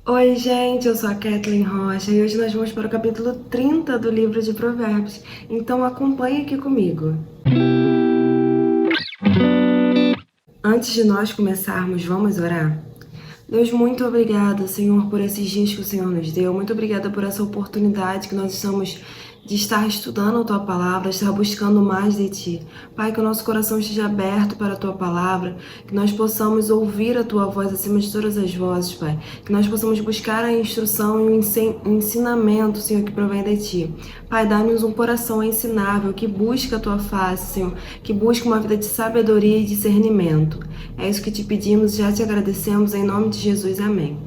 Oi, gente, eu sou a Kathleen Rocha e hoje nós vamos para o capítulo 30 do livro de Provérbios. Então acompanhe aqui comigo. Antes de nós começarmos, vamos orar? Deus, muito obrigada, Senhor, por esses dias que o Senhor nos deu. Muito obrigada por essa oportunidade que nós estamos de estar estudando a Tua Palavra, estar buscando mais de Ti. Pai, que o nosso coração esteja aberto para a Tua Palavra, que nós possamos ouvir a Tua voz acima de todas as vozes, Pai. Que nós possamos buscar a instrução e o ensinamento, Senhor, que provém de Ti. Pai, dá-nos um coração ensinável, que busca a Tua face, Senhor, que busca uma vida de sabedoria e discernimento. É isso que te pedimos e já te agradecemos em nome de Jesus. Amém.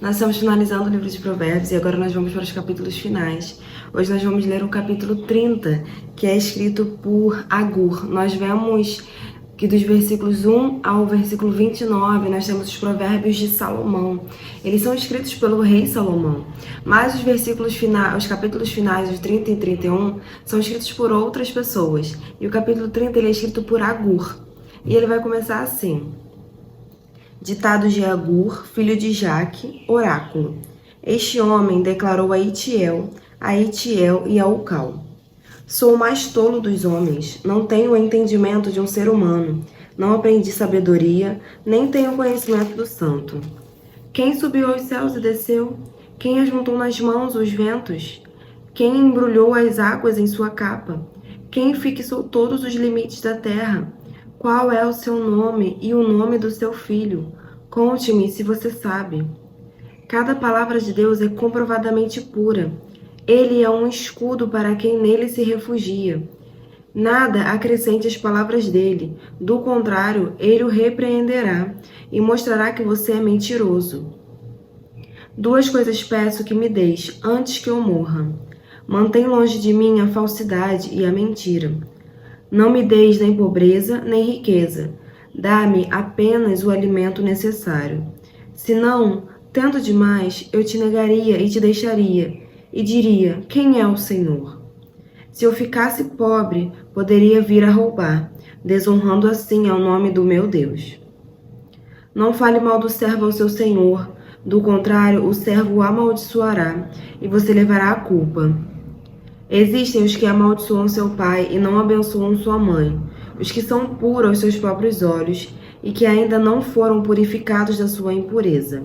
Nós estamos finalizando o livro de Provérbios e agora nós vamos para os capítulos finais. Hoje nós vamos ler o capítulo 30, que é escrito por Agur. Nós vemos que dos versículos 1 ao versículo 29, nós temos os provérbios de Salomão. Eles são escritos pelo rei Salomão, mas os versículos finais, os capítulos finais, os 30 e 31, são escritos por outras pessoas. E o capítulo 30 ele é escrito por Agur. E ele vai começar assim: Ditado de Agur, filho de Jaque, oráculo. Este homem declarou a Itiel e a Ucal: Sou o mais tolo dos homens, não tenho o entendimento de um ser humano, não aprendi sabedoria, nem tenho conhecimento do santo. Quem subiu aos céus e desceu? Quem ajuntou nas mãos os ventos? Quem embrulhou as águas em sua capa? Quem fixou todos os limites da terra? Qual é o seu nome e o nome do seu filho? Conte-me se você sabe. Cada palavra de Deus é comprovadamente pura. Ele é um escudo para quem nele se refugia. Nada acrescente às palavras dele. Do contrário, ele o repreenderá e mostrará que você é mentiroso. Duas coisas peço que me deis antes que eu morra. Mantém longe de mim a falsidade e a mentira. Não me deis nem pobreza, nem riqueza. Dá-me apenas o alimento necessário. Senão, tendo demais, eu te negaria e te deixaria, e diria: quem é o Senhor? Se eu ficasse pobre, poderia vir a roubar, desonrando assim ao nome do meu Deus. Não fale mal do servo ao seu senhor, do contrário, o servo o amaldiçoará, e você levará a culpa. Existem os que amaldiçoam seu pai e não abençoam sua mãe, os que são puros aos seus próprios olhos e que ainda não foram purificados da sua impureza,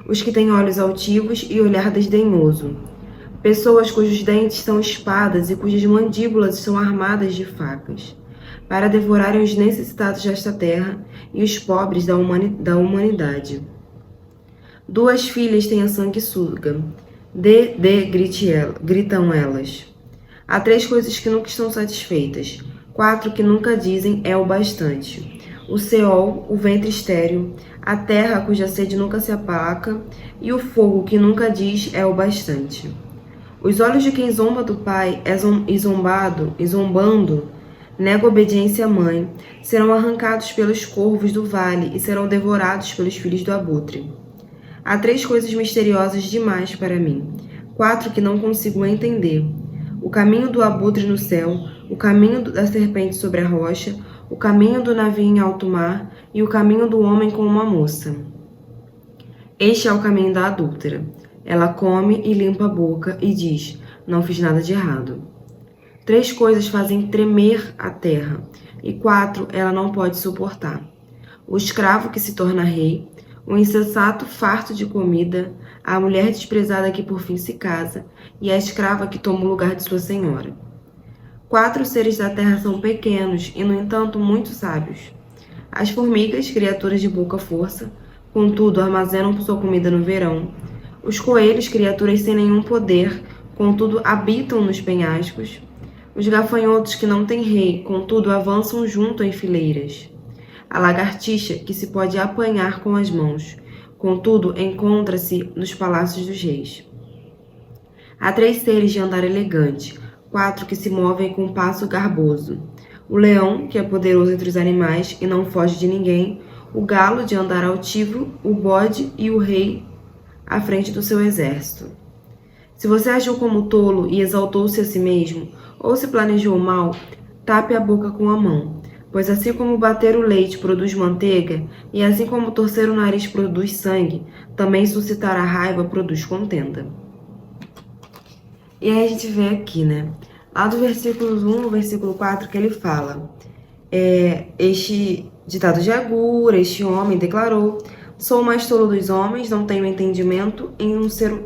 os que têm olhos altivos e olhar desdenhoso, pessoas cujos dentes são espadas e cujas mandíbulas são armadas de facas, para devorarem os necessitados desta terra e os pobres da humanidade. Duas filhas têm a sanguessuga, gritam elas. Há três coisas que nunca estão satisfeitas, quatro que nunca dizem é o bastante: o Seol, o ventre estéril, a terra cuja sede nunca se aplaca, e o fogo que nunca diz é o bastante. Os olhos de quem zomba do pai e zombando, nega obediência à mãe, serão arrancados pelos corvos do vale e serão devorados pelos filhos do abutre. Há três coisas misteriosas demais para mim, quatro que não consigo entender: o caminho do abutre no céu, o caminho da serpente sobre a rocha, o caminho do navio em alto mar e o caminho do homem com uma moça. Este é o caminho da adúltera. Ela come e limpa a boca e diz: não fiz nada de errado. Três coisas fazem tremer a terra, e quatro ela não pode suportar: o escravo que se torna rei, o insensato farto de comida, a mulher desprezada que por fim se casa, e a escrava que toma o lugar de sua senhora. Quatro seres da terra são pequenos e, no entanto, muito sábios. As formigas, criaturas de pouca força, contudo armazenam sua comida no verão. Os coelhos, criaturas sem nenhum poder, contudo habitam nos penhascos. Os gafanhotos que não têm rei, contudo avançam junto em fileiras. A lagartixa, que se pode apanhar com as mãos, contudo encontra-se nos palácios dos reis. Há três seres de andar elegante, quatro que se movem com um passo garboso: o leão, que é poderoso entre os animais e não foge de ninguém, o galo de andar altivo, o bode e o rei à frente do seu exército. Se você agiu como tolo e exaltou-se a si mesmo, ou se planejou mal, tape a boca com a mão. Pois assim como bater o leite produz manteiga, e assim como torcer o nariz produz sangue, também suscitar a raiva produz contenda. E aí a gente vê aqui, né? Lá do versículo 1 ao versículo 4, que ele fala: este ditado de Agur, este homem declarou: sou o mais tolo dos homens, não tenho entendimento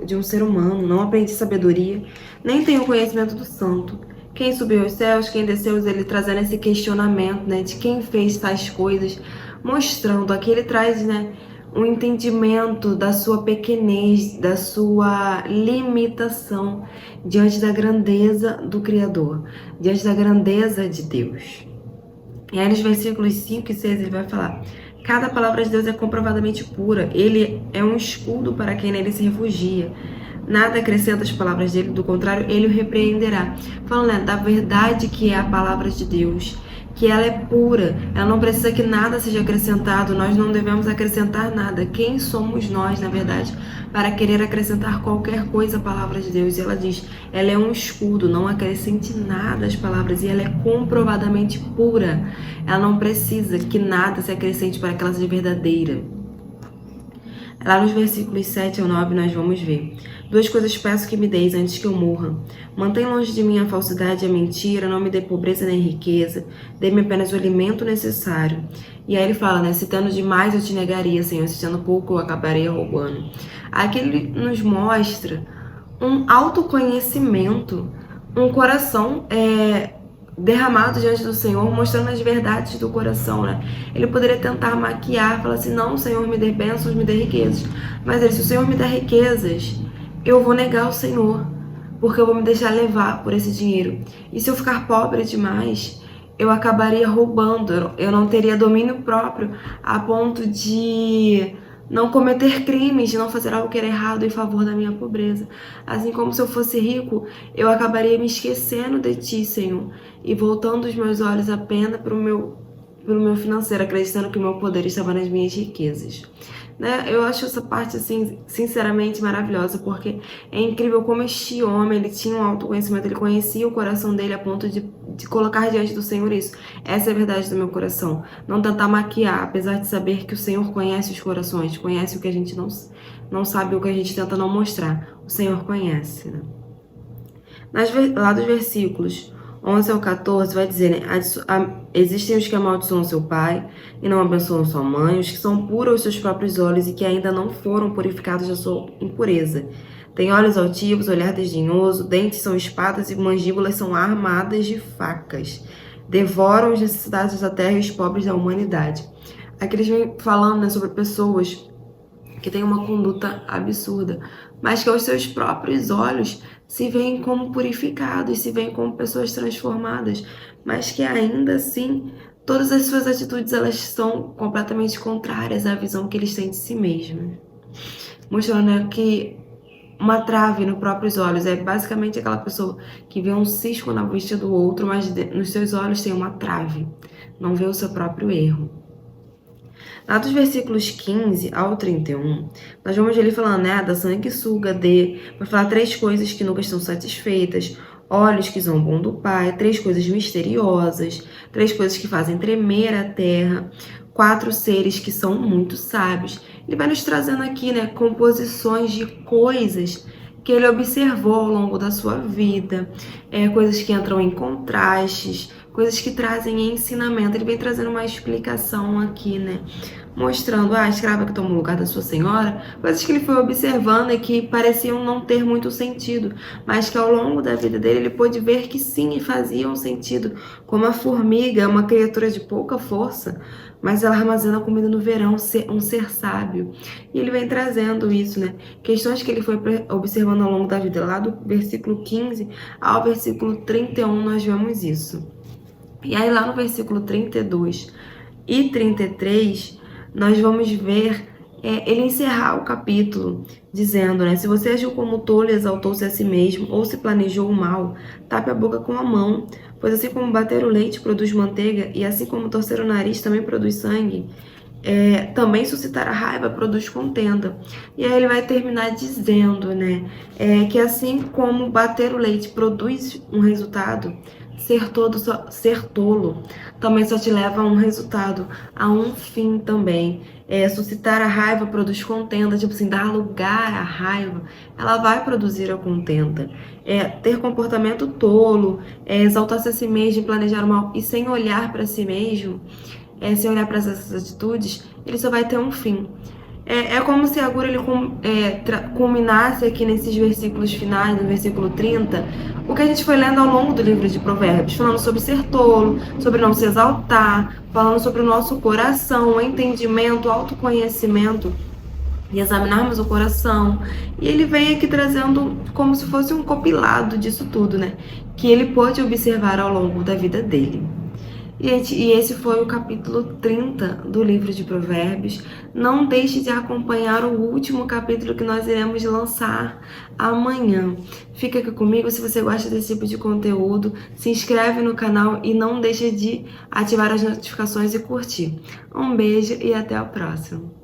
de um ser humano, não aprendi sabedoria, nem tenho conhecimento do santo. Quem subiu aos céus, quem desceu, ele trazendo esse questionamento, né, de quem fez tais coisas, mostrando aqui ele traz, né, um entendimento da sua pequenez, da sua limitação diante da grandeza do Criador, diante da grandeza de Deus. E aí nos versículos 5 e 6 ele vai falar: cada palavra de Deus é comprovadamente pura, ele é um escudo para quem nele se refugia. Nada acrescenta as palavras dele, do contrário, ele o repreenderá. Falando, né, da verdade que é a palavra de Deus, que ela é pura, ela não precisa que nada seja acrescentado, nós não devemos acrescentar nada. Quem somos nós, na verdade, para querer acrescentar qualquer coisa à palavra de Deus? E ela diz, ela é um escudo, não acrescente nada às palavras, e ela é comprovadamente pura. Ela não precisa que nada se acrescente para que ela seja verdadeira. Lá nos versículos 7 ao 9 nós vamos ver: duas coisas peço que me deis antes que eu morra. Mantém longe de mim a falsidade e a mentira, não me dê pobreza nem riqueza, dê-me apenas o alimento necessário. E aí ele fala, né, citando demais eu te negaria, Senhor, citando pouco eu acabaria roubando. Aqui ele nos mostra um autoconhecimento, um coração derramado diante do Senhor, mostrando as verdades do coração, né? Ele poderia tentar maquiar, falar assim, não, Senhor, me dê bênçãos, me dê riquezas. Mas se o Senhor me der riquezas, eu vou negar o Senhor, porque eu vou me deixar levar por esse dinheiro. E se eu ficar pobre demais, eu acabaria roubando, eu não teria domínio próprio a ponto de não cometer crimes, de não fazer algo que era errado em favor da minha pobreza. Assim como se eu fosse rico, eu acabaria me esquecendo de ti, Senhor, e voltando os meus olhos apenas para o meu financeiro, acreditando que o meu poder estava nas minhas riquezas. Né? Eu acho essa parte, assim, sinceramente maravilhosa, porque é incrível como este homem, ele tinha um autoconhecimento, ele conhecia o coração dele a ponto de colocar diante do Senhor isso. Essa é a verdade do meu coração. Não tentar maquiar, apesar de saber que o Senhor conhece os corações, conhece o que a gente não sabe, o que a gente tenta não mostrar. O Senhor conhece, né? Lá dos versículos 11 ao 14 vai dizer, né, existem os que amaldiçoam seu pai e não abençoam sua mãe, os que são puros aos seus próprios olhos e que ainda não foram purificados da sua impureza. Tem olhos altivos, olhar desdenhoso, dentes são espadas e mandíbulas são armadas de facas. Devoram as necessidades da terra e os pobres da humanidade. Aqui eles vêm falando, né, sobre pessoas que têm uma conduta absurda, mas que aos seus próprios olhos se veem como purificados, se veem como pessoas transformadas, mas que ainda assim todas as suas atitudes elas são completamente contrárias à visão que eles têm de si mesmos. Mostrando, né, que uma trave nos próprios olhos é basicamente aquela pessoa que vê um cisco na vista do outro, mas nos seus olhos tem uma trave, não vê o seu próprio erro. Lá dos versículos 15 ao 31, nós vamos ele falando, né, da sanguessuga, vai falar 3 coisas que nunca estão satisfeitas, olhos que zombam do Pai, 3 coisas misteriosas, 3 coisas que fazem tremer a terra, 4 seres que são muito sábios. Ele vai nos trazendo aqui, né, composições de coisas que ele observou ao longo da sua vida, coisas que entram em contrastes, coisas que trazem ensinamento. Ele vem trazendo uma explicação aqui, né? Mostrando a escrava que toma o lugar da sua senhora, coisas que ele foi observando e que pareciam não ter muito sentido, mas que ao longo da vida dele ele pôde ver que sim, faziam sentido. Como a formiga, uma criatura de pouca força, mas ela armazena comida no verão, um ser sábio. E ele vem trazendo isso, né? Questões que ele foi observando ao longo da vida. Lá do versículo 15 ao versículo 31 nós vemos isso. E aí lá no versículo 32 e 33, nós vamos ver ele encerrar o capítulo dizendo, né, se você agiu como tolo e exaltou-se a si mesmo, ou se planejou o mal, tape a boca com a mão, pois assim como bater o leite produz manteiga, e assim como torcer o nariz também produz sangue, também suscitar a raiva produz contenda. E aí ele vai terminar dizendo, né, que assim como bater o leite produz um resultado, Ser tolo também só te leva a um resultado, a um fim também. Suscitar a raiva produz contenda, tipo assim, dar lugar à raiva, ela vai produzir a contenda. Ter comportamento tolo, exaltar-se a si mesmo, planejar o mal e sem olhar para si mesmo, sem olhar para essas atitudes, ele só vai ter um fim. É como se agora ele culminasse aqui nesses versículos finais, no versículo 30, o que a gente foi lendo ao longo do livro de Provérbios, falando sobre ser tolo, sobre não se exaltar, falando sobre o nosso coração, o entendimento, o autoconhecimento e examinarmos o coração. E ele vem aqui trazendo como se fosse um compilado disso tudo, né? Que ele pôde observar ao longo da vida dele. E esse foi o capítulo 30 do livro de Provérbios. Não deixe de acompanhar o último capítulo que nós iremos lançar amanhã. Fica aqui comigo se você gosta desse tipo de conteúdo. Se inscreve no canal e não deixe de ativar as notificações e curtir. Um beijo e até o próximo.